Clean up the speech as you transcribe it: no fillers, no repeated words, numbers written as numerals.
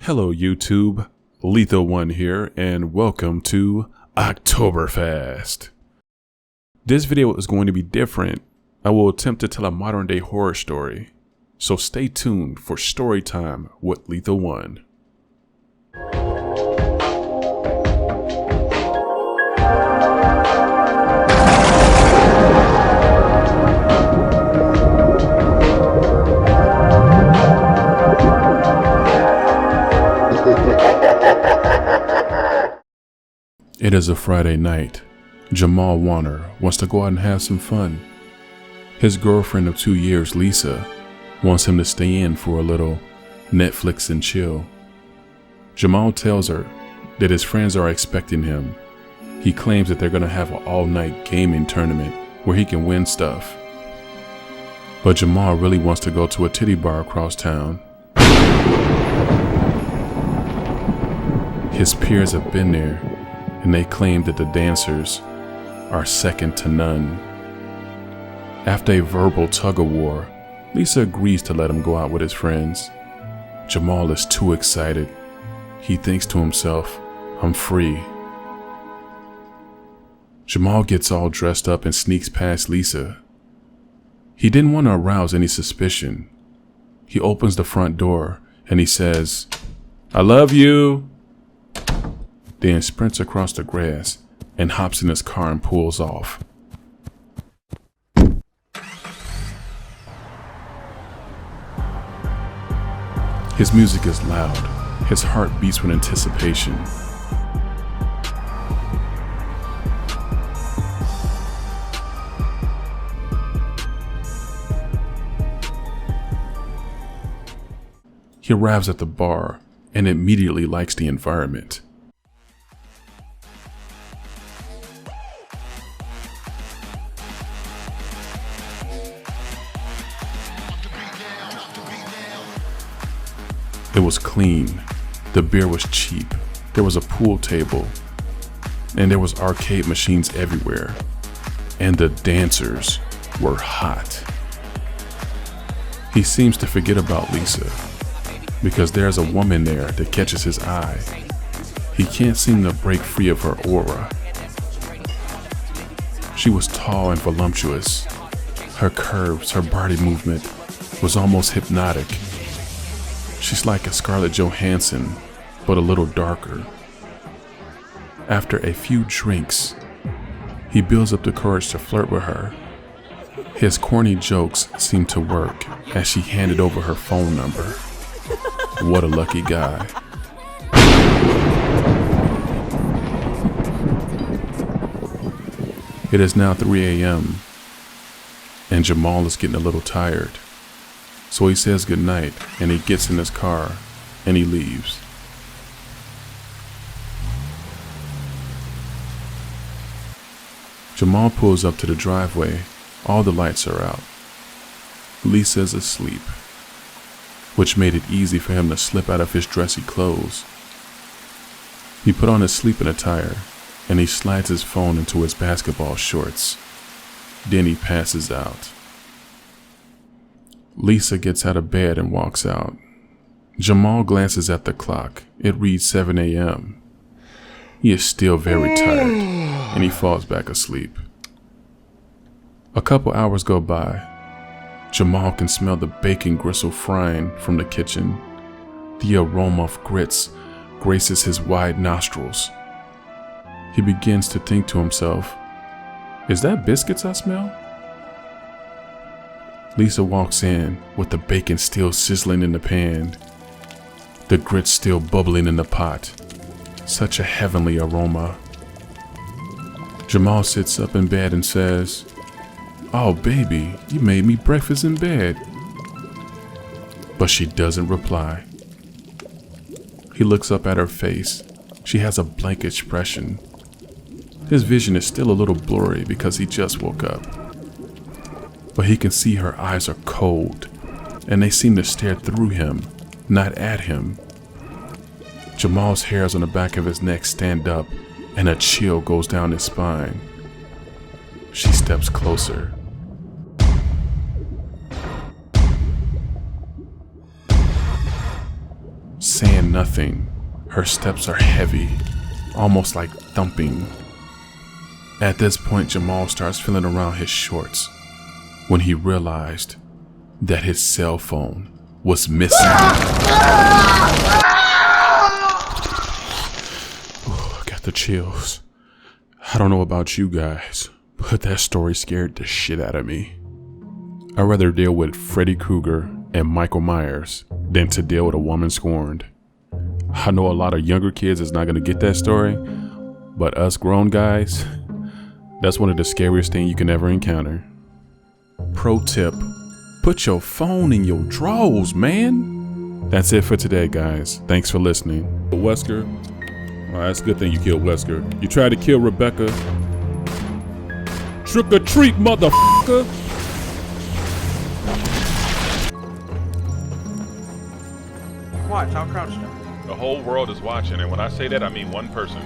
Hello YouTube, Lethal One here, and welcome to Octoberfest. This video is going to be different. I will attempt to tell a modern day horror story, so stay tuned for story time with Lethal One. It is a Friday night. Jamal Warner wants to go out and have some fun. His girlfriend of 2 years, Lisa, wants him to stay in for a little Netflix and chill. Jamal tells her that his friends are expecting him. He claims that they're going to have an all-night gaming tournament where he can win stuff. But Jamal really wants to go to a titty bar across town. His peers have been there, and they claim that the dancers are second to none. After a verbal tug-of-war, Lisa agrees to let him go out with his friends. Jamal is too excited. He thinks to himself, "I'm free." Jamal gets all dressed up and sneaks past Lisa. He didn't want to arouse any suspicion. He opens the front door and he says, "I love you," then sprints across the grass and hops in his car and pulls off. His music is loud. His heart beats with anticipation. He arrives at the bar and immediately likes the environment. It was clean, the beer was cheap, there was a pool table, and there was arcade machines everywhere, and the dancers were hot. He seems to forget about Lisa, because there's a woman there that catches his eye. He can't seem to break free of her aura. She was tall and voluptuous. Her curves, her body movement was almost hypnotic. She's like a Scarlett Johansson, but a little darker. After a few drinks, he builds up the courage to flirt with her. His corny jokes seem to work as she handed over her phone number. What a lucky guy. It is now 3 a.m. and Jamal is getting a little tired. So he says goodnight and he gets in his car and he leaves. Jamal pulls up to the driveway. All the lights are out. Lisa's asleep, which made it easy for him to slip out of his dressy clothes. He put on his sleeping attire and he slides his phone into his basketball shorts. Then he passes out. Lisa gets out of bed and walks out. Jamal glances at the clock. It reads 7 a.m. He is still very tired, and he falls back asleep. A couple hours go by. Jamal can smell the bacon gristle frying from the kitchen. The aroma of grits graces his wide nostrils. He begins to think to himself, "Is that biscuits I smell?" Lisa walks in with the bacon still sizzling in the pan, the grits still bubbling in the pot. Such a heavenly aroma. Jamal sits up in bed and says, "Oh baby, you made me breakfast in bed." But she doesn't reply. He looks up at her face. She has a blank expression. His vision is still a little blurry because he just woke up. But he can see her eyes are cold, and they seem to stare through him, not at him. Jamal's hairs on the back of his neck stand up, and a chill goes down his spine. She steps closer. saying nothing. Her steps are heavy, almost like thumping. At this point, Jamal starts feeling around his shorts when he realized that his cell phone was missing. Oh, I got the chills. I don't know about you guys, but that story scared the shit out of me. I'd rather deal with Freddy Krueger and Michael Myers than to deal with a woman scorned. I know a lot of younger kids is not gonna get that story, but us grown guys, that's one of the scariest things you can ever encounter. Pro tip, put your phone in your drawers, man. That's it for today, guys. Thanks for listening. Wesker, that's a good thing you killed Wesker. You tried to kill Rebecca. Trick or treat, motherfucker. Watch, I'll crouch down. The whole world is watching, and when I say that, I mean one person.